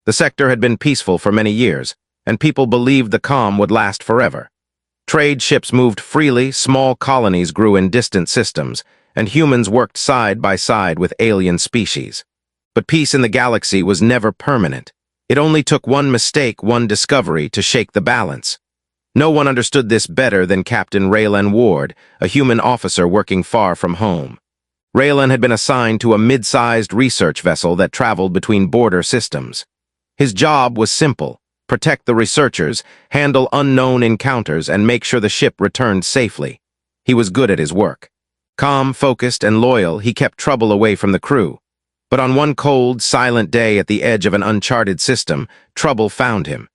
The sector had been peaceful for many years, and people believed the calm would last forever. Trade ships moved freely, small colonies grew in distant systems, and humans worked side by side with alien species. But peace in the galaxy was never permanent. It only took one mistake, one discovery, to shake the balance. No one understood this better than Captain Raylan Ward, a human officer working far from home. Raylan had been assigned to a mid-sized research vessel that traveled between border systems. His job was simple: protect the researchers, handle unknown encounters, and make sure the ship returned safely. He was good at his work. Calm, focused, and loyal, he kept trouble away from the crew. But on one cold, silent day at the edge of an uncharted system, trouble found him.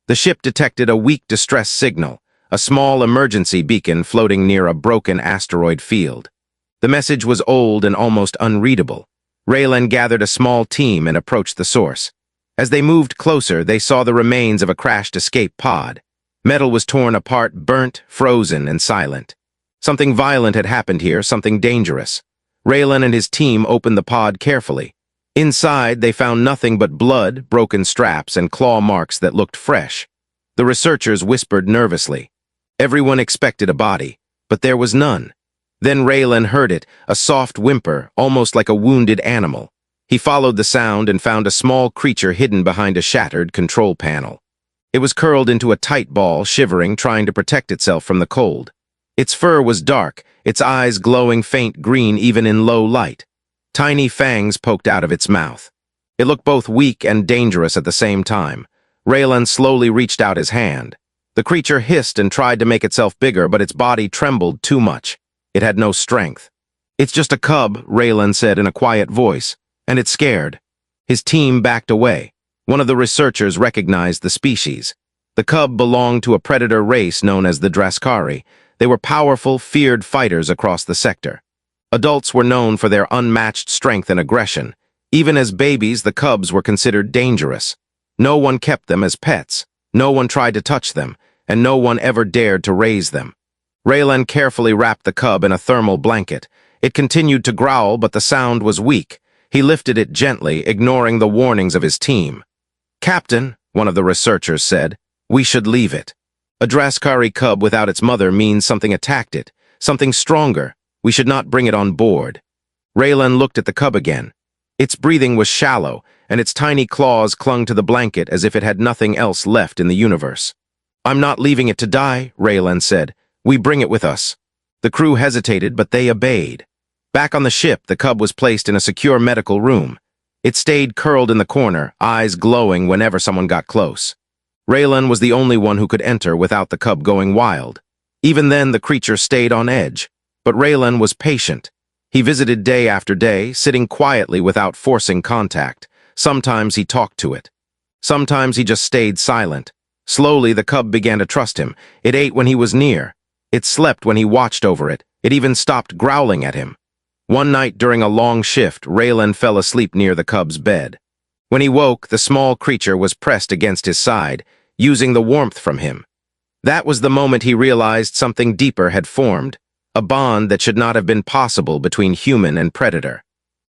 The ship detected a weak distress signal, a small emergency beacon floating near a broken asteroid field. The message was old and almost unreadable. Raylan gathered a small team and approached the source. As they moved closer, they saw the remains of a crashed escape pod. Metal was torn apart, burnt, frozen, and silent. Something violent had happened here, something dangerous. Raylan and his team opened the pod carefully. Inside, they found nothing but blood, broken straps, and claw marks that looked fresh. The researchers whispered nervously. Everyone expected a body, but there was none. Then Raylan heard it, a soft whimper, almost like a wounded animal. He followed the sound and found a small creature hidden behind a shattered control panel. It was curled into a tight ball, shivering, trying to protect itself from the cold. Its fur was dark, its eyes glowing faint green even in low light. Tiny fangs poked out of its mouth. It looked both weak and dangerous at the same time. Raylan slowly reached out his hand. The creature hissed and tried to make itself bigger, but its body trembled too much. It had no strength. "It's just a cub," Raylan said in a quiet voice, "and it's scared." His team backed away. One of the researchers recognized the species. The cub belonged to a predator race known as the Draskari. They were powerful, feared fighters across the sector. Adults were known for their unmatched strength and aggression. Even as babies, the cubs were considered dangerous. No one kept them as pets, no one tried to touch them, and no one ever dared to raise them. Raylan carefully wrapped the cub in a thermal blanket. It continued to growl, but the sound was weak. He lifted it gently, ignoring the warnings of his team. "Captain," one of the researchers said, "we should leave it. A Draskari cub without its mother means something attacked it, something stronger. We should not bring it on board." Raylan looked at the cub again. Its breathing was shallow, and its tiny claws clung to the blanket as if it had nothing else left in the universe. "I'm not leaving it to die," Raylan said. "We bring it with us." The crew hesitated, but they obeyed. Back on the ship, the cub was placed in a secure medical room. It stayed curled in the corner, eyes glowing whenever someone got close. Raylan was the only one who could enter without the cub going wild. Even then, the creature stayed on edge. But Raylan was patient. He visited day after day, sitting quietly without forcing contact. Sometimes he talked to it. Sometimes he just stayed silent. Slowly, the cub began to trust him. It ate when he was near. It slept when he watched over it. It even stopped growling at him. One night during a long shift, Raylan fell asleep near the cub's bed. When he woke, the small creature was pressed against his side, using the warmth from him. That was the moment he realized something deeper had formed. A bond that should not have been possible between human and predator.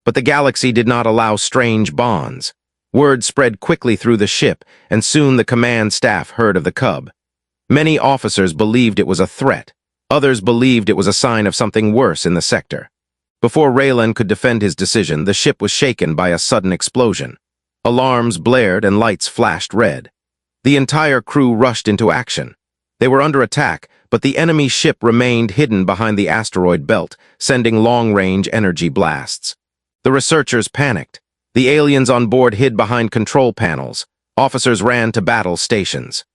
But the galaxy did not allow strange bonds. Word spread quickly through the ship, and soon the command staff heard of the cub. Many officers believed it was a threat. Others believed it was a sign of something worse in the sector. Before Raylan could defend his decision, the ship was shaken by a sudden explosion. Alarms blared and lights flashed red. The entire crew rushed into action. They were under attack, but the enemy ship remained hidden behind the asteroid belt, sending long-range energy blasts. The researchers panicked. The aliens on board hid behind control panels. Officers ran to battle stations.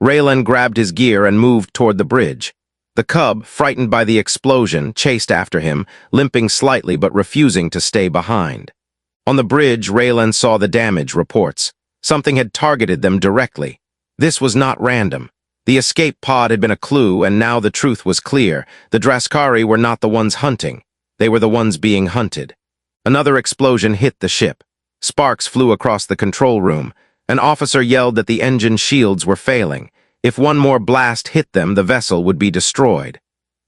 Raylan grabbed his gear and moved toward the bridge. The cub, frightened by the explosion, chased after him, limping slightly but refusing to stay behind. On the bridge, Raylan saw the damage reports. Something had targeted them directly. This was not random. The escape pod had been a clue, and now the truth was clear. The Draskari were not the ones hunting. They were the ones being hunted. Another explosion hit the ship. Sparks flew across the control room. An officer yelled that the engine shields were failing. If one more blast hit them, the vessel would be destroyed.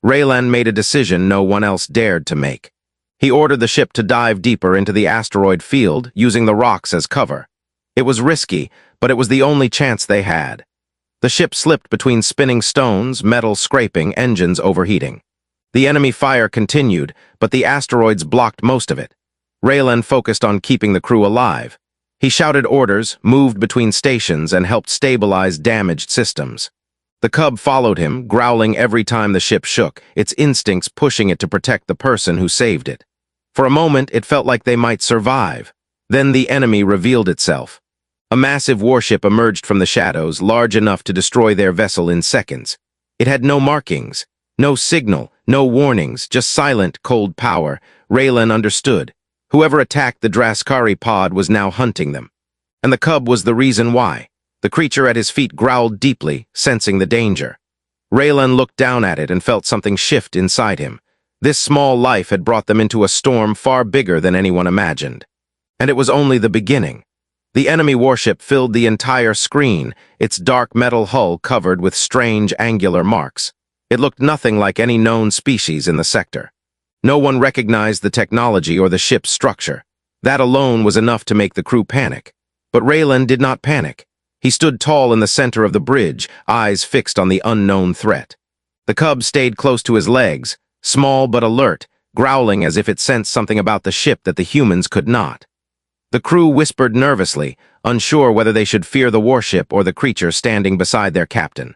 Raylan made a decision no one else dared to make. He ordered the ship to dive deeper into the asteroid field, using the rocks as cover. It was risky, but it was the only chance they had. The ship slipped between spinning stones, metal scraping, engines overheating. The enemy fire continued, but the asteroids blocked most of it. Raylan focused on keeping the crew alive. He shouted orders, moved between stations, and helped stabilize damaged systems. The cub followed him, growling every time the ship shook, its instincts pushing it to protect the person who saved it. For a moment, it felt like they might survive. Then the enemy revealed itself. A massive warship emerged from the shadows, large enough to destroy their vessel in seconds. It had no markings, no signal, no warnings, just silent, cold power. Raylan understood. Whoever attacked the Draskari pod was now hunting them. And the cub was the reason why. The creature at his feet growled deeply, sensing the danger. Raylan looked down at it and felt something shift inside him. This small life had brought them into a storm far bigger than anyone imagined. And it was only the beginning. The enemy warship filled the entire screen, its dark metal hull covered with strange angular marks. It looked nothing like any known species in the sector. No one recognized the technology or the ship's structure. That alone was enough to make the crew panic. But Raylan did not panic. He stood tall in the center of the bridge, eyes fixed on the unknown threat. The cub stayed close to his legs, small but alert, growling as if it sensed something about the ship that the humans could not. The crew whispered nervously, unsure whether they should fear the warship or the creature standing beside their captain.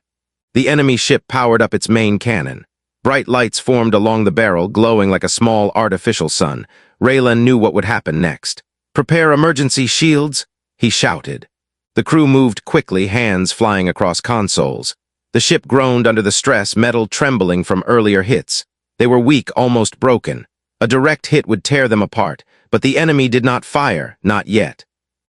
The enemy ship powered up its main cannon. Bright lights formed along the barrel, glowing like a small artificial sun. Raylan knew what would happen next. "Prepare emergency shields," he shouted. The crew moved quickly, hands flying across consoles. The ship groaned under the stress, metal trembling from earlier hits. They were weak, almost broken. A direct hit would tear them apart, but the enemy did not fire, not yet.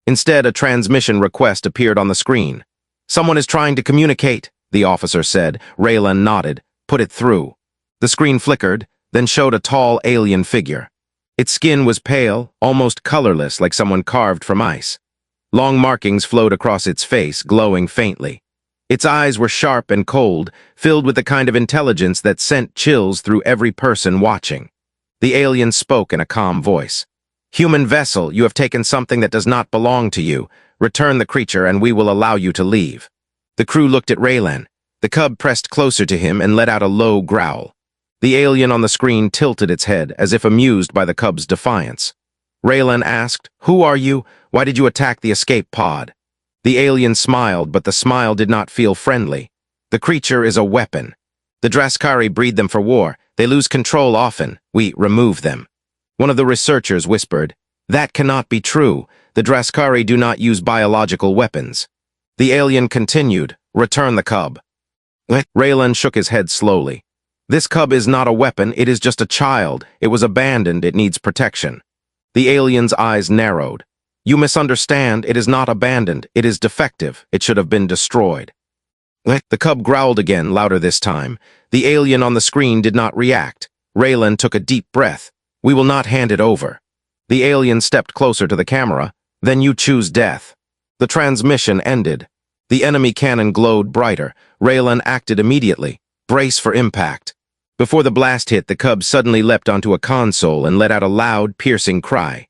Instead, a transmission request appeared on the screen. "Someone is trying to communicate," the officer said. Raylan nodded. "Put it through." The screen flickered, then showed a tall alien figure. Its skin was pale, almost colorless, like someone carved from ice. Long markings flowed across its face, glowing faintly. Its eyes were sharp and cold, filled with the kind of intelligence that sent chills through every person watching. The alien spoke in a calm voice. "Human vessel, you have taken something that does not belong to you. Return the creature and we will allow you to leave." The crew looked at Raylan. The cub pressed closer to him and let out a low growl. The alien on the screen tilted its head, as if amused by the cub's defiance. Raylan asked, "Who are you? Why did you attack the escape pod?" The alien smiled, but the smile did not feel friendly. "The creature is a weapon. The Draskari breed them for war. They lose control often. We remove them." One of the researchers whispered, "That cannot be true. The Draskari do not use biological weapons." The alien continued, "Return the cub." Raylan shook his head slowly. "This cub is not a weapon, it is just a child. It was abandoned, it needs protection." The alien's eyes narrowed. "You misunderstand, it is not abandoned, it is defective, it should have been destroyed." The cub growled again, louder this time. The alien on the screen did not react. Raylan took a deep breath. "We will not hand it over." The alien stepped closer to the camera. "Then you choose death." The transmission ended. The enemy cannon glowed brighter. Raylan acted immediately. "Brace for impact." Before the blast hit, the cub suddenly leapt onto a console and let out a loud, piercing cry.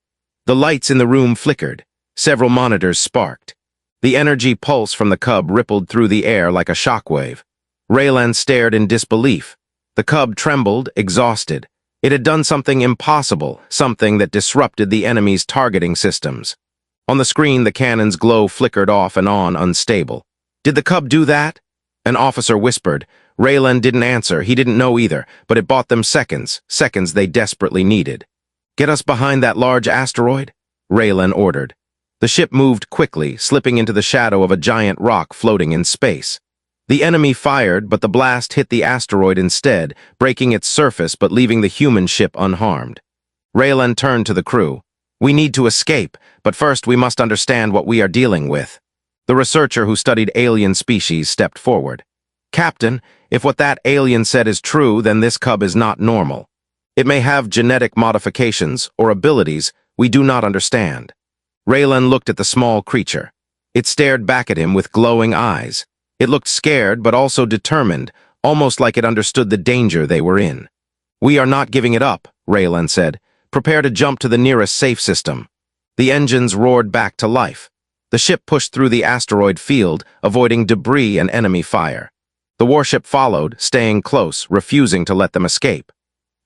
The lights in the room flickered. Several monitors sparked. The energy pulse from the cub rippled through the air like a shockwave. Raylan stared in disbelief. The cub trembled, exhausted. It had done something impossible, something that disrupted the enemy's targeting systems. On the screen, the cannon's glow flickered off and on, unstable. "Did the cub do that?" An officer whispered. Raylan didn't answer, he didn't know either, but it bought them seconds they desperately needed. "Get us behind that large asteroid," Raylan ordered. The ship moved quickly, slipping into the shadow of a giant rock floating in space. The enemy fired, but the blast hit the asteroid instead, breaking its surface but leaving the human ship unharmed. Raylan turned to the crew. "We need to escape, but first we must understand what we are dealing with." The researcher who studied alien species stepped forward. "Captain, if what that alien said is true, then this cub is not normal. It may have genetic modifications or abilities we do not understand." Raylan looked at the small creature. It stared back at him with glowing eyes. It looked scared but also determined, almost like it understood the danger they were in. "We are not giving it up," Raylan said. "Prepare to jump to the nearest safe system." The engines roared back to life. The ship pushed through the asteroid field, avoiding debris and enemy fire. The warship followed, staying close, refusing to let them escape.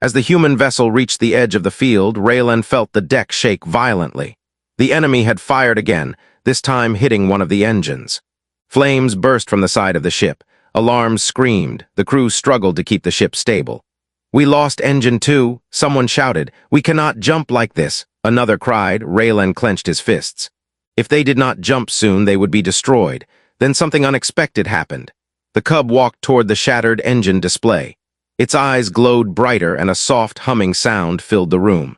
As the human vessel reached the edge of the field, Raylan felt the deck shake violently. The enemy had fired again, this time hitting one of the engines. Flames burst from the side of the ship. Alarms screamed. The crew struggled to keep the ship stable. "We lost engine 2, someone shouted. "We cannot jump like this," another cried. Raylan clenched his fists. If they did not jump soon, they would be destroyed. Then something unexpected happened. The Cub walked toward the shattered engine display. Its eyes glowed brighter and a soft humming sound filled the room.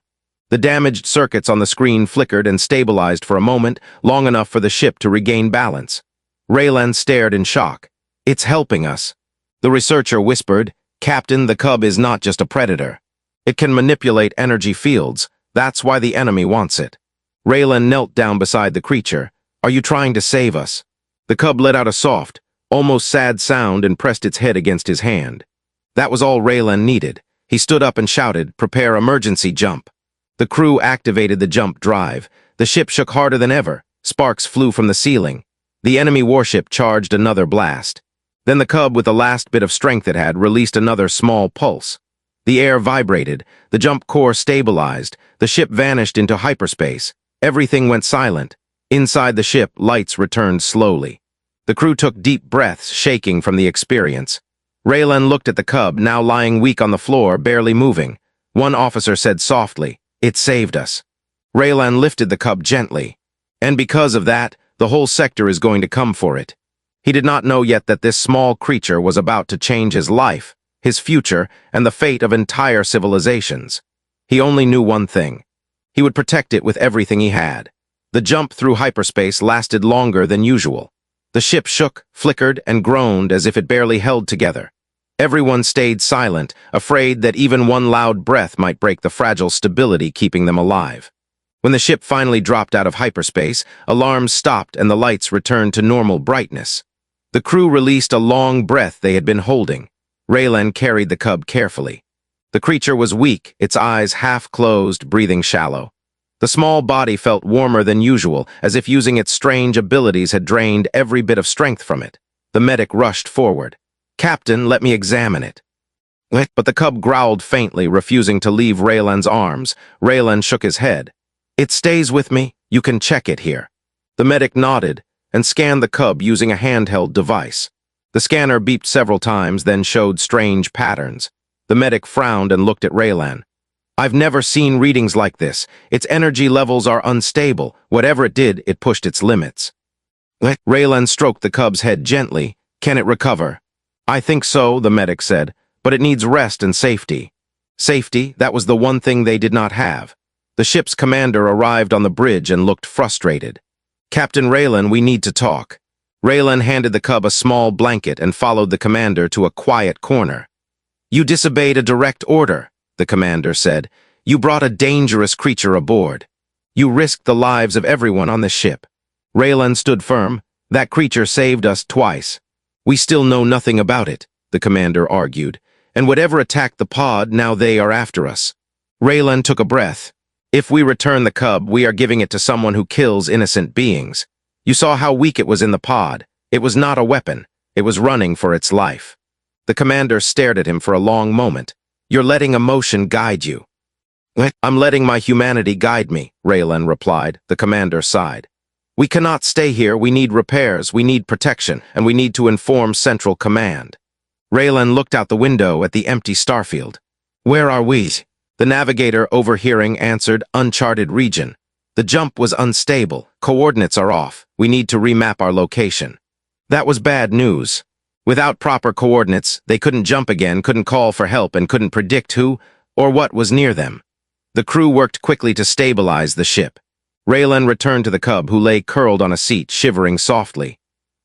The damaged circuits on the screen flickered and stabilized for a moment, long enough for the ship to regain balance. Raylan stared in shock. "It's helping us." The researcher whispered, "Captain, the Cub is not just a predator. It can manipulate energy fields. That's why the enemy wants it." Raylan knelt down beside the creature. "Are you trying to save us?" The Cub let out a soft, almost sad sound and pressed its head against his hand. That was all Raylan needed. He stood up and shouted, "Prepare emergency jump." The crew activated the jump drive. The ship shook harder than ever. Sparks flew from the ceiling. The enemy warship charged another blast. Then the Cub, with the last bit of strength it had, released another small pulse. The air vibrated. The jump core stabilized. The ship vanished into hyperspace. Everything went silent. Inside the ship, lights returned slowly. The crew took deep breaths, shaking from the experience. Raylan looked at the Cub, now lying weak on the floor, barely moving. One officer said softly, "It saved us." Raylan lifted the Cub gently. "And because of that, the whole sector is going to come for it." He did not know yet that this small creature was about to change his life, his future, and the fate of entire civilizations. He only knew one thing. He would protect it with everything he had. The jump through hyperspace lasted longer than usual. The ship shook, flickered, and groaned as if it barely held together. Everyone stayed silent, afraid that even one loud breath might break the fragile stability keeping them alive. When the ship finally dropped out of hyperspace, alarms stopped and the lights returned to normal brightness. The crew released a long breath they had been holding. Raylan carried the Cub carefully. The creature was weak, its eyes half closed, breathing shallow. The small body felt warmer than usual, as if using its strange abilities had drained every bit of strength from it. The medic rushed forward. "Captain, let me examine it." But the Cub growled faintly, refusing to leave Raylan's arms. Raylan shook his head. "It stays with me. You can check it here." The medic nodded and scanned the Cub using a handheld device. The scanner beeped several times, then showed strange patterns. The medic frowned and looked at Raylan. "I've never seen readings like this. Its energy levels are unstable. Whatever it did, it pushed its limits." Raylan stroked the Cub's head gently. "Can it recover?" "I think so," the medic said, "but it needs rest and safety." Safety, that was the one thing they did not have. The ship's commander arrived on the bridge and looked frustrated. "Captain Raylan, we need to talk." Raylan handed the Cub a small blanket and followed the commander to a quiet corner. "You disobeyed a direct order," the commander said. "You brought a dangerous creature aboard. You risked the lives of everyone on the ship." Raylan stood firm. "That creature saved us twice." "We still know nothing about it," the commander argued. "And whatever attacked the pod, now they are after us." Raylan took a breath. "If we return the Cub, we are giving it to someone who kills innocent beings. You saw how weak it was in the pod. It was not a weapon. It was running for its life." The commander stared at him for a long moment. "You're letting emotion guide you." "I'm letting my humanity guide me," Raylan replied. The commander sighed. "We cannot stay here. We need repairs, we need protection, and we need to inform Central Command." Raylan looked out the window at the empty starfield. "Where are we?" The navigator, overhearing, answered, "Uncharted region. The jump was unstable. Coordinates are off. We need to remap our location." That was bad news. Without proper coordinates, they couldn't jump again, couldn't call for help, and couldn't predict who or what was near them. The crew worked quickly to stabilize the ship. Raylan returned to the Cub, who lay curled on a seat, shivering softly.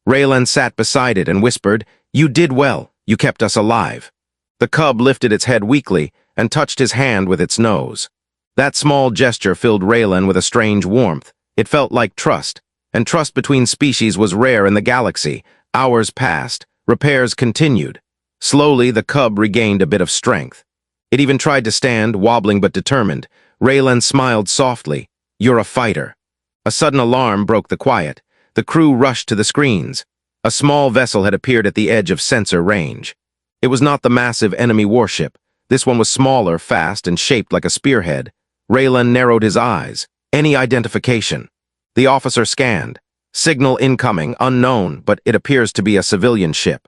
Raylan sat beside it and whispered, "You did well. You kept us alive." The Cub lifted its head weakly and touched his hand with its nose. That small gesture filled Raylan with a strange warmth. It felt like trust, and trust between species was rare in the galaxy. Hours passed. Repairs continued. Slowly, the Cub regained a bit of strength. It even tried to stand, wobbling but determined. Raylan smiled softly. "You're a fighter." A sudden alarm broke the quiet. The crew rushed to the screens. A small vessel had appeared at the edge of sensor range. It was not the massive enemy warship. This one was smaller, fast, and shaped like a spearhead. Raylan narrowed his eyes. Any identification? The officer scanned. Signal incoming, unknown, but it appears to be a civilian ship.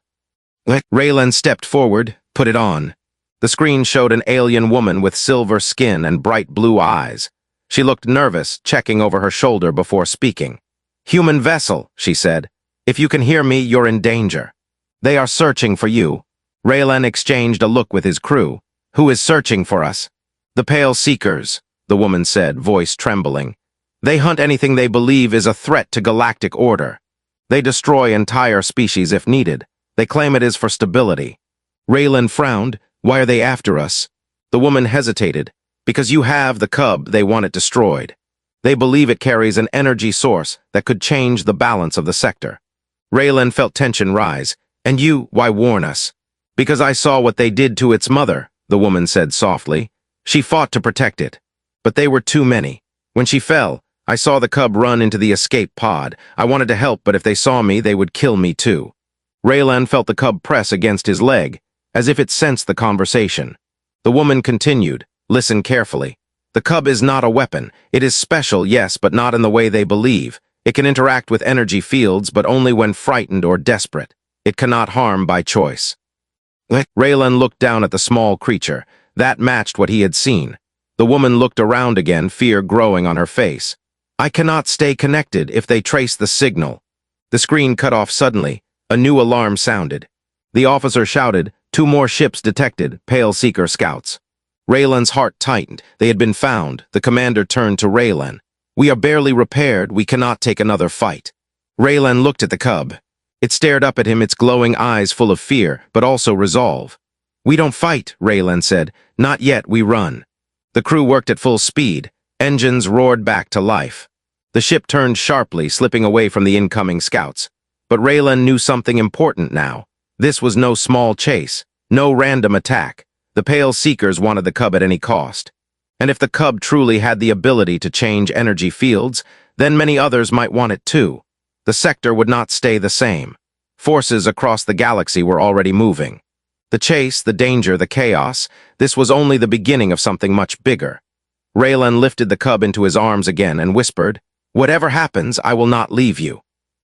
Raylan stepped forward, put it on. The screen showed an alien woman with silver skin and bright blue eyes. She looked nervous, checking over her shoulder before speaking. "Human vessel," she said. "If you can hear me, you're in danger. They are searching for you." Raylan exchanged a look with his crew. "Who is searching for us?" "The Pale Seekers," the woman said, voice trembling. "They hunt anything they believe is a threat to galactic order. They destroy entire species if needed. They claim it is for stability." Raylan frowned. "Why are they after us?" The woman hesitated. "Because you have the cub, they want it destroyed. They believe it carries an energy source that could change the balance of the sector." Raylan felt tension rise. "And you, why warn us?" "Because I saw what they did to its mother," the woman said softly. "She fought to protect it. But they were too many. When she fell, I saw the cub run into the escape pod. I wanted to help, but if they saw me, they would kill me too." Raylan felt the cub press against his leg, as if it sensed the conversation. The woman continued, "Listen carefully. The cub is not a weapon. It is special, yes, but not in the way they believe. It can interact with energy fields, but only when frightened or desperate. It cannot harm by choice." Raylan looked down at the small creature. That matched what he had seen. The woman looked around again, fear growing on her face. "I cannot stay connected if they trace the signal." The screen cut off suddenly. A new alarm sounded. The officer shouted, "2 more ships detected, Pale Seeker scouts." Raylan's heart tightened. They had been found. The commander turned to Raylan. "We are barely repaired. We cannot take another fight." Raylan looked at the cub. It stared up at him, its glowing eyes full of fear, but also resolve. "We don't fight," Raylan said. "Not yet, we run." The crew worked at full speed. Engines roared back to life. The ship turned sharply, slipping away from the incoming scouts. But Raylan knew something important now. This was no small chase, no random attack. The Pale Seekers wanted the cub at any cost. And if the cub truly had the ability to change energy fields, then many others might want it too. The sector would not stay the same. Forces across the galaxy were already moving. The chase, the danger, the chaos, this was only the beginning of something much bigger. Raylan lifted the cub into his arms again and whispered, "Whatever happens, I will not leave you."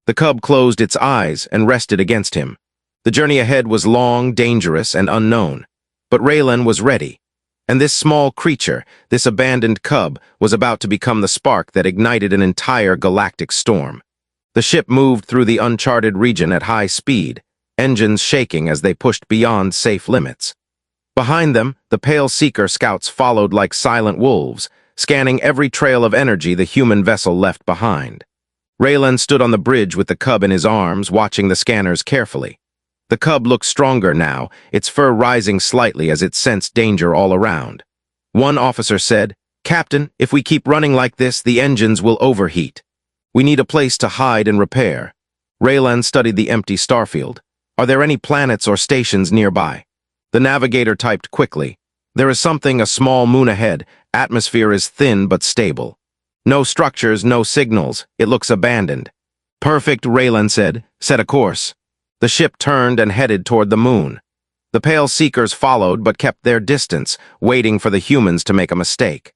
The cub closed its eyes and rested against him. The journey ahead was long, dangerous, and unknown. But Raylan was ready. And this small creature, this abandoned cub, was about to become the spark that ignited an entire galactic storm. The ship moved through the uncharted region at high speed, engines shaking as they pushed beyond safe limits. Behind them, the Pale Seeker scouts followed like silent wolves, scanning every trail of energy the human vessel left behind. Raylan stood on the bridge with the cub in his arms, watching the scanners carefully. The cub looked stronger now, its fur rising slightly as it sensed danger all around. One officer said, "Captain, if we keep running like this, the engines will overheat. We need a place to hide and repair." Raylan studied the empty starfield. "Are there any planets or stations nearby?" The navigator typed quickly. "There is something, a small moon ahead. Atmosphere is thin but stable. No structures, no signals. It looks abandoned." "Perfect," Raylan said. "Set a course." The ship turned and headed toward the moon. The Pale Seekers followed but kept their distance, waiting for the humans to make a mistake.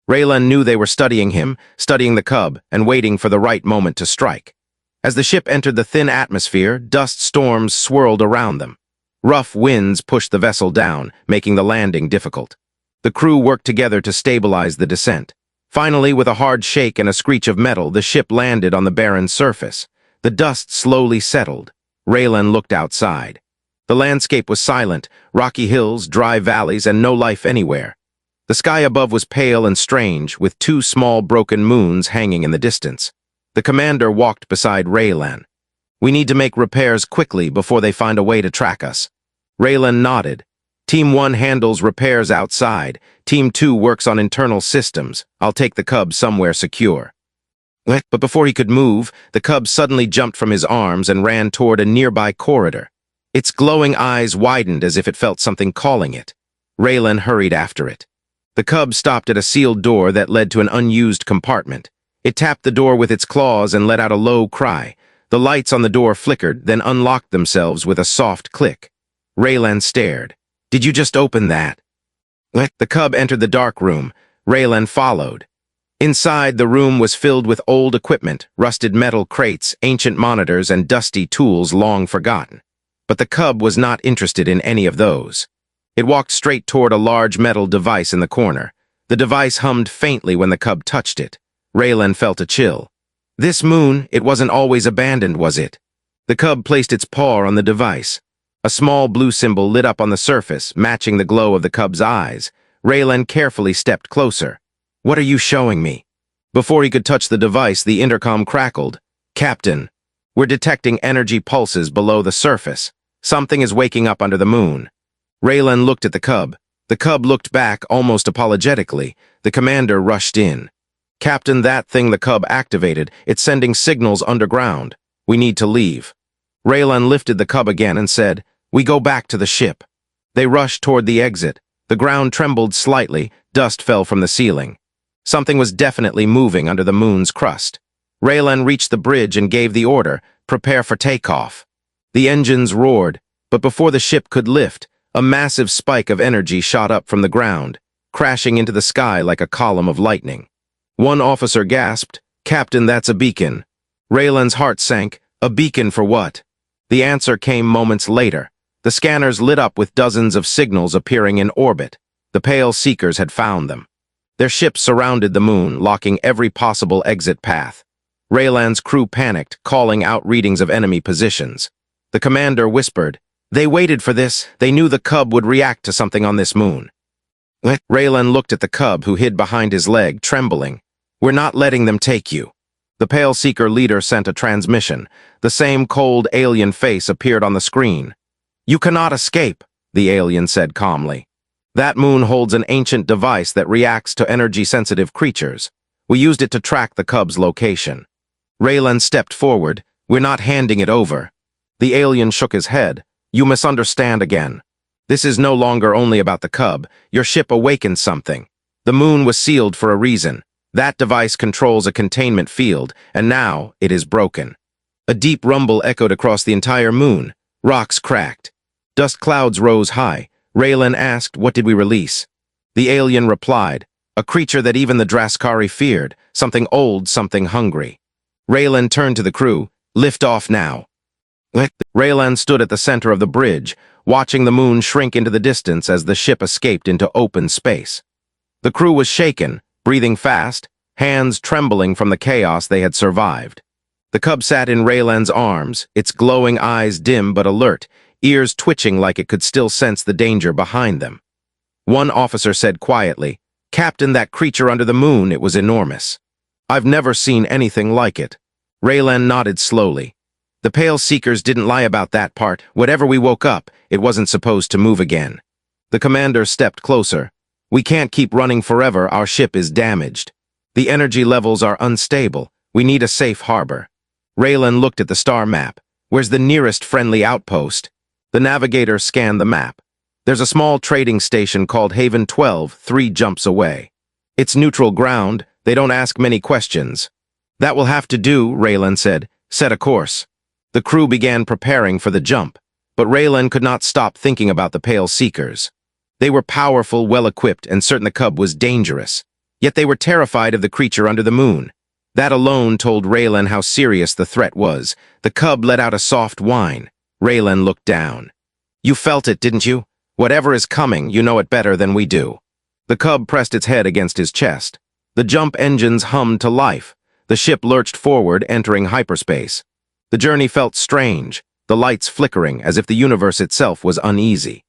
Raylan knew they were studying him, studying the cub, and waiting for the right moment to strike. As the ship entered the thin atmosphere, dust storms swirled around them. Rough winds pushed the vessel down, making the landing difficult. The crew worked together to stabilize the descent. Finally, with a hard shake and a screech of metal, the ship landed on the barren surface. The dust slowly settled. Raylan looked outside. The landscape was silent, rocky hills, dry valleys, and no life anywhere. The sky above was pale and strange, with 2 small broken moons hanging in the distance. The commander walked beside Raylan. "We need to make repairs quickly before they find a way to track us." Raylan nodded. "Team 1 handles repairs outside. Team 2 works on internal systems. I'll take the cub somewhere secure." But before he could move, the cub suddenly jumped from his arms and ran toward a nearby corridor. Its glowing eyes widened as if it felt something calling it. Raylan hurried after it. The cub stopped at a sealed door that led to an unused compartment. It tapped the door with its claws and let out a low cry. The lights on the door flickered, then unlocked themselves with a soft click. Raylan stared. "Did you just open that?" The cub entered the dark room. Raylan followed. Inside, the room was filled with old equipment, rusted metal crates, ancient monitors, and dusty tools long forgotten. But the cub was not interested in any of those. It walked straight toward a large metal device in the corner. The device hummed faintly when the cub touched it. Raylan felt a chill. This moon, it wasn't always abandoned, was it? The cub placed its paw on the device. A small blue symbol lit up on the surface, matching the glow of the cub's eyes. Raylan carefully stepped closer. "What are you showing me?" Before he could touch the device, the intercom crackled. "Captain, we're detecting energy pulses below the surface. Something is waking up under the moon." Raylan looked at the cub. The cub looked back almost apologetically. The commander rushed in. "Captain, that thing the cub activated, it's sending signals underground. We need to leave." Raylan lifted the cub again and said, "We go back to the ship." They rushed toward the exit. The ground trembled slightly, dust fell from the ceiling. Something was definitely moving under the moon's crust. Raylan reached the bridge and gave the order, "Prepare for takeoff." The engines roared, but before the ship could lift, a massive spike of energy shot up from the ground, crashing into the sky like a column of lightning. One officer gasped, "Captain, that's a beacon." Raylan's heart sank. A beacon for what? The answer came moments later. The scanners lit up with dozens of signals appearing in orbit. The pale seekers had found them. Their ships surrounded the moon, locking every possible exit path. Raylan's crew panicked, calling out readings of enemy positions. The commander whispered, "They waited for this. They knew the cub would react to something on this moon." Raylan looked at the cub, who hid behind his leg, trembling. "We're not letting them take you." The Pale Seeker leader sent a transmission. The same cold alien face appeared on the screen. "You cannot escape," the alien said calmly. "That moon holds an ancient device that reacts to energy-sensitive creatures. We used it to track the cub's location." Raylan stepped forward. "We're not handing it over." The alien shook his head. "You misunderstand again. This is no longer only about the cub. Your ship awakened something. The moon was sealed for a reason. That device controls a containment field, and now it is broken." A deep rumble echoed across the entire moon. Rocks cracked. Dust clouds rose high. Raylan asked, "What did we release?" The alien replied, "A creature that even the Draskari feared. Something old, something hungry." Raylan turned to the crew. "Lift off now." Raylan stood at the center of the bridge, watching the moon shrink into the distance as the ship escaped into open space. The crew was shaken, breathing fast, hands trembling from the chaos they had survived. The cub sat in Raylan's arms, its glowing eyes dim but alert, ears twitching like it could still sense the danger behind them. One officer said quietly, "Captain, that creature under the moon, it was enormous. I've never seen anything like it." Raylan nodded slowly. "The Pale Seekers didn't lie about that part. Whatever we woke up, it wasn't supposed to move again." The commander stepped closer. "We can't keep running forever. Our ship is damaged. The energy levels are unstable. We need a safe harbor." Raylan looked at the star map. "Where's the nearest friendly outpost?" The navigator scanned the map. "There's a small trading station called Haven 12, 3 jumps away. It's neutral ground. They don't ask many questions." "That will have to do," Raylan said. "Set a course." The crew began preparing for the jump, but Raylan could not stop thinking about the Pale Seekers. They were powerful, well-equipped, and certain the cub was dangerous. Yet they were terrified of the creature under the moon. That alone told Raylan how serious the threat was. The cub let out a soft whine. Raylan looked down. "You felt it, didn't you? Whatever is coming, you know it better than we do." The cub pressed its head against his chest. The jump engines hummed to life. The ship lurched forward, entering hyperspace. The journey felt strange, the lights flickering as if the universe itself was uneasy.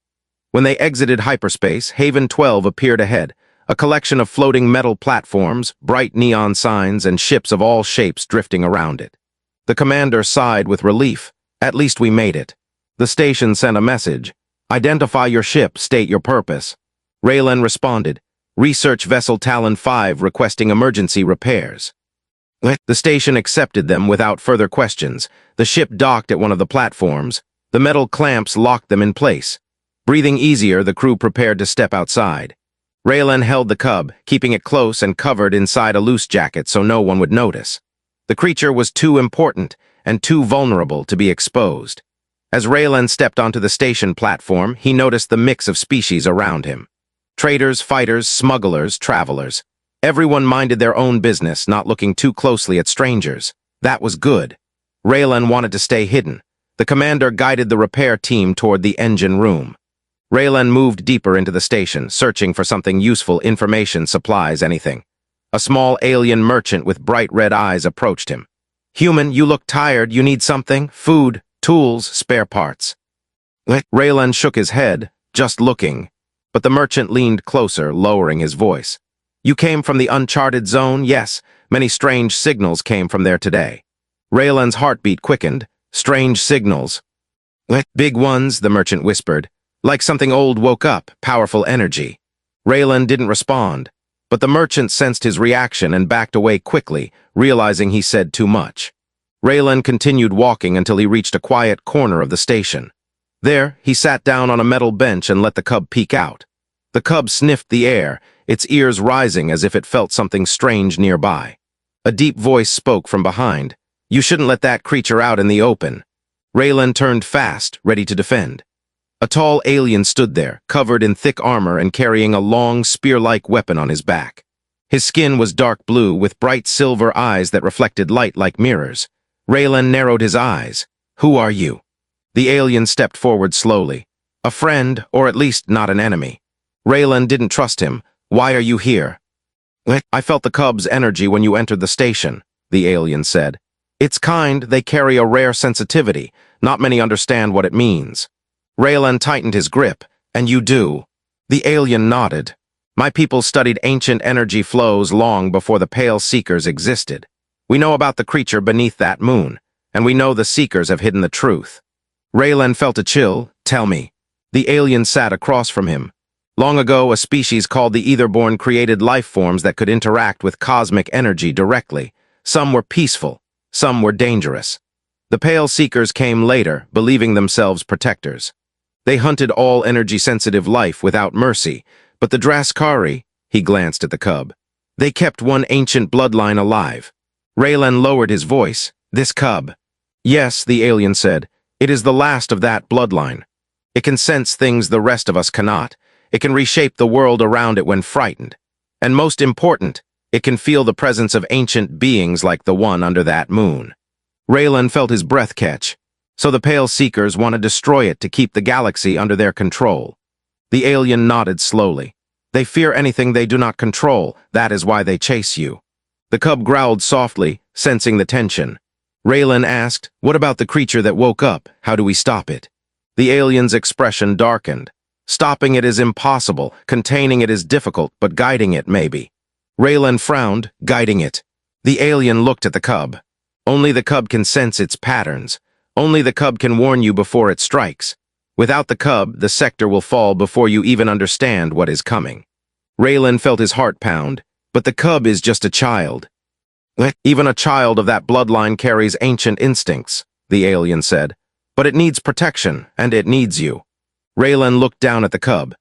When they exited hyperspace, Haven 12 appeared ahead, a collection of floating metal platforms, bright neon signs, and ships of all shapes drifting around it. The commander sighed with relief. "At least we made it." The station sent a message. "Identify your ship, state your purpose." Raylan responded, "Research Vessel Talon 5 requesting emergency repairs." The station accepted them without further questions. The ship docked at one of the platforms. The metal clamps locked them in place. Breathing easier, the crew prepared to step outside. Raylan held the cub, keeping it close and covered inside a loose jacket so no one would notice. The creature was too important, and too vulnerable to be exposed. As Raylan stepped onto the station platform, he noticed the mix of species around him. Traders, fighters, smugglers, travelers. Everyone minded their own business, not looking too closely at strangers. That was good. Raylan wanted to stay hidden. The commander guided the repair team toward the engine room. Raylan moved deeper into the station, searching for something useful, information, supplies, anything. A small alien merchant with bright red eyes approached him. "Human, you look tired. You need something? Food, tools, spare parts." Raylan shook his head, just looking. But the merchant leaned closer, lowering his voice. "You came from the uncharted zone?" "Yes, many strange signals came from there today." Raylan's heartbeat quickened. "Strange signals." "Big ones," the merchant whispered. "Like something old woke up, powerful energy." Raylan didn't respond, but the merchant sensed his reaction and backed away quickly, realizing he said too much. Raylan continued walking until he reached a quiet corner of the station. There, he sat down on a metal bench and let the cub peek out. The cub sniffed the air, its ears rising as if it felt something strange nearby. A deep voice spoke from behind. "You shouldn't let that creature out in the open." Raylan turned fast, ready to defend. A tall alien stood there, covered in thick armor and carrying a long, spear-like weapon on his back. His skin was dark blue, with bright silver eyes that reflected light like mirrors. Raylan narrowed his eyes. "Who are you?" The alien stepped forward slowly. "A friend, or at least not an enemy." Raylan didn't trust him. "Why are you here?" "I felt the cub's energy when you entered the station," the alien said. "It's kind, they carry a rare sensitivity. Not many understand what it means." Raylan tightened his grip. "And you do?" The alien nodded. "My people studied ancient energy flows long before the Pale Seekers existed. We know about the creature beneath that moon, and we know the Seekers have hidden the truth." Raylan felt a chill. "Tell me." The alien sat across from him. "Long ago, a species called the Etherborn created life forms that could interact with cosmic energy directly. Some were peaceful, some were dangerous. The Pale Seekers came later, believing themselves protectors. They hunted all energy-sensitive life without mercy, but the Draskari," he glanced at the cub, "they kept one ancient bloodline alive." Raylan lowered his voice. "This cub?" "Yes," the alien said. "It is the last of that bloodline. It can sense things the rest of us cannot. It can reshape the world around it when frightened. And most important, it can feel the presence of ancient beings like the one under that moon." Raylan felt his breath catch. "So the Pale Seekers want to destroy it to keep the galaxy under their control." The alien nodded slowly. "They fear anything they do not control. That is why they chase you." The cub growled softly, sensing the tension. Raylan asked, "What about the creature that woke up? How do we stop it?" The alien's expression darkened. "Stopping it is impossible, containing it is difficult, but guiding it maybe." Raylan frowned. "Guiding it?" The alien looked at the cub. "Only the cub can sense its patterns. Only the cub can warn you before it strikes. Without the cub, the sector will fall before you even understand what is coming." Raylan felt his heart pound. "But the cub is just a child." "Even a child of that bloodline carries ancient instincts," the alien said. "But it needs protection, and it needs you." Raylan looked down at the cub.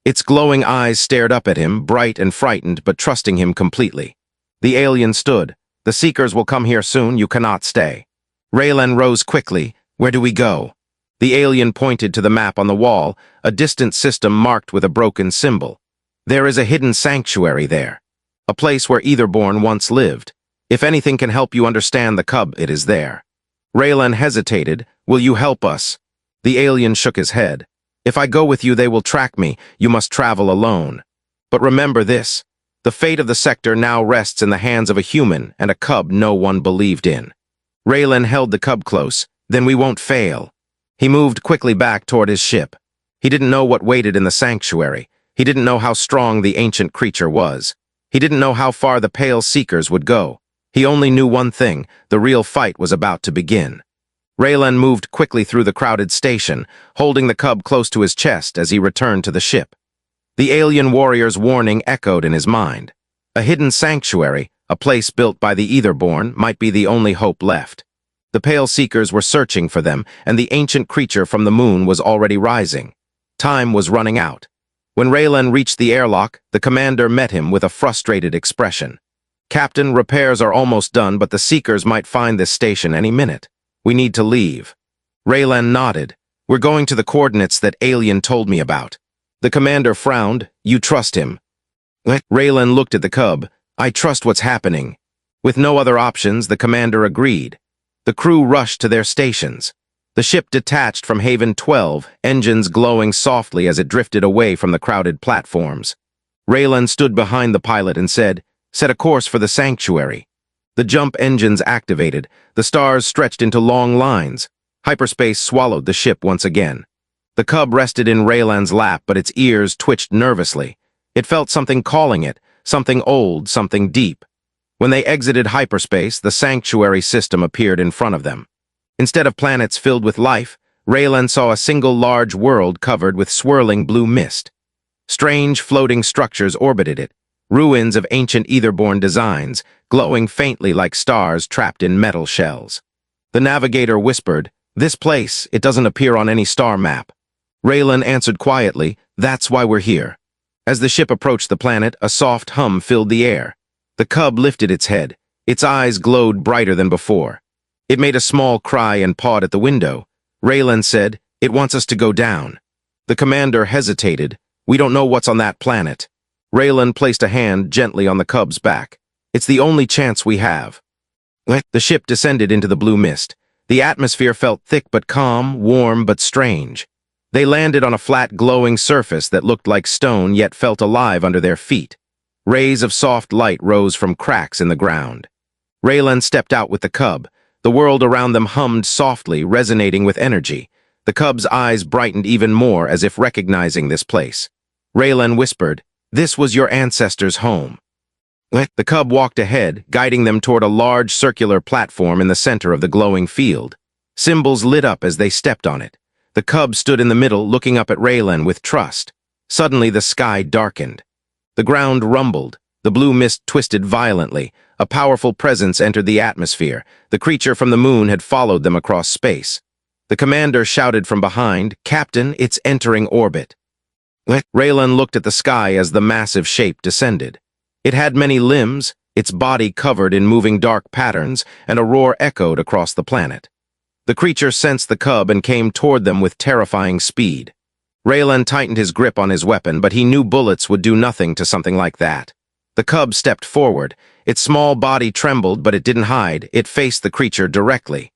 Its glowing eyes stared up at him, bright and frightened, but trusting him completely. The alien stood. "The Seekers will come here soon. You cannot stay." Raylan rose quickly. "Where do we go?" The alien pointed to the map on the wall, a distant system marked with a broken symbol. "There is a hidden sanctuary there. A place where Etherborn once lived. If anything can help you understand the cub, it is there." Raylan hesitated. "Will you help us?" The alien shook his head. "If I go with you, they will track me. You must travel alone. But remember this. The fate of the sector now rests in the hands of a human and a cub no one believed in." Raylan held the cub close. "Then we won't fail." He moved quickly back toward his ship. He didn't know what waited in the sanctuary. He didn't know how strong the ancient creature was. He didn't know how far the Pale Seekers would go. He only knew one thing: the real fight was about to begin. Raylan moved quickly through the crowded station, holding the cub close to his chest as he returned to the ship. The alien warrior's warning echoed in his mind. A hidden sanctuary, a place built by the Etherborn, might be the only hope left. The Pale Seekers were searching for them, and the ancient creature from the moon was already rising. Time was running out. When Raylan reached the airlock, the commander met him with a frustrated expression. "Captain, repairs are almost done, but the Seekers might find this station any minute. We need to leave. Raylan nodded. We're going to the coordinates that Alien told me about. The commander frowned. You trust him? Raylan looked at the cub. I trust what's happening. With no other options, the commander agreed. The crew rushed to their stations. The ship detached from Haven 12, engines glowing softly as it drifted away from the crowded platforms. Raylan stood behind the pilot and said, "Set a course for the sanctuary." The jump engines activated. The stars stretched into long lines. Hyperspace swallowed the ship once again. The cub rested in Raylan's lap, but its ears twitched nervously. It felt something calling it, something old, something deep. When they exited hyperspace, the sanctuary system appeared in front of them. Instead of planets filled with life, Raylan saw a single large world covered with swirling blue mist. Strange floating structures orbited it, ruins of ancient etherborn designs, glowing faintly like stars trapped in metal shells. The navigator whispered, "This place, it doesn't appear on any star map." Raylan answered quietly, "That's why we're here." As the ship approached the planet, a soft hum filled the air. The cub lifted its head. Its eyes glowed brighter than before. It made a small cry and pawed at the window. Raylan said, "It wants us to go down." The commander hesitated. "We don't know what's on that planet." Raylan placed a hand gently on the cub's back. "It's the only chance we have." The ship descended into the blue mist. The atmosphere felt thick but calm, warm but strange. They landed on a flat, glowing surface that looked like stone yet felt alive under their feet. Rays of soft light rose from cracks in the ground. Raylan stepped out with the cub. The world around them hummed softly, resonating with energy. The cub's eyes brightened even more as if recognizing this place. Raylan whispered, "This was your ancestors' home." The cub walked ahead, guiding them toward a large circular platform in the center of the glowing field. Symbols lit up as they stepped on it. The cub stood in the middle, looking up at Raylan with trust. Suddenly, the sky darkened. The ground rumbled. The blue mist twisted violently. A powerful presence entered the atmosphere. The creature from the moon had followed them across space. The commander shouted from behind, "Captain, it's entering orbit." Raylan looked at the sky as the massive shape descended. It had many limbs, its body covered in moving dark patterns, and a roar echoed across the planet. The creature sensed the cub and came toward them with terrifying speed. Raylan tightened his grip on his weapon, but he knew bullets would do nothing to something like that. The cub stepped forward. Its small body trembled, but it didn't hide. It faced the creature directly.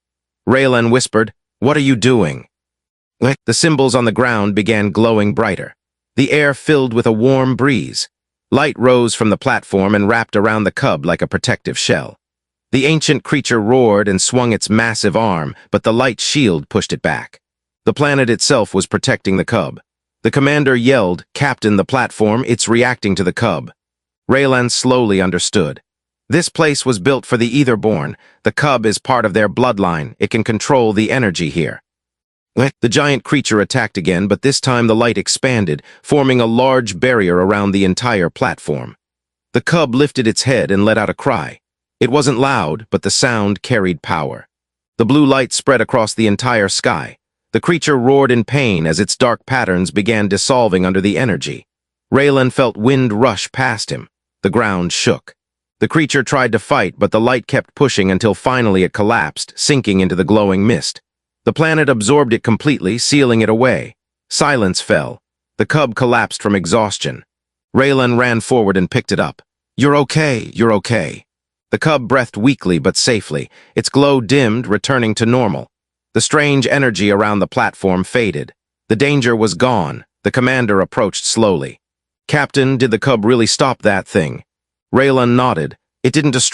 Raylan whispered, "What are you doing?" The symbols on the ground began glowing brighter. The air filled with a warm breeze. Light rose from the platform and wrapped around the cub like a protective shell. The ancient creature roared and swung its massive arm, but the light shield pushed it back. The planet itself was protecting the cub. The commander yelled, "Captain, the platform, it's reacting to the cub." Raylan slowly understood. This place was built for the Etherborn. The cub is part of their bloodline. It can control the energy here. The giant creature attacked again, but this time the light expanded, forming a large barrier around the entire platform. The cub lifted its head and let out a cry. It wasn't loud, but the sound carried power. The blue light spread across the entire sky. The creature roared in pain as its dark patterns began dissolving under the energy. Raylan felt wind rush past him. The ground shook. The creature tried to fight, but the light kept pushing until finally it collapsed, sinking into the glowing mist. The planet absorbed it completely, sealing it away. Silence fell. The cub collapsed from exhaustion. Raylan ran forward and picked it up. "You're okay, you're okay." The cub breathed weakly but safely. Its glow dimmed, returning to normal. The strange energy around the platform faded. The danger was gone. The commander approached slowly. "Captain, did the cub really stop that thing?" Raylan nodded. "It didn't destroy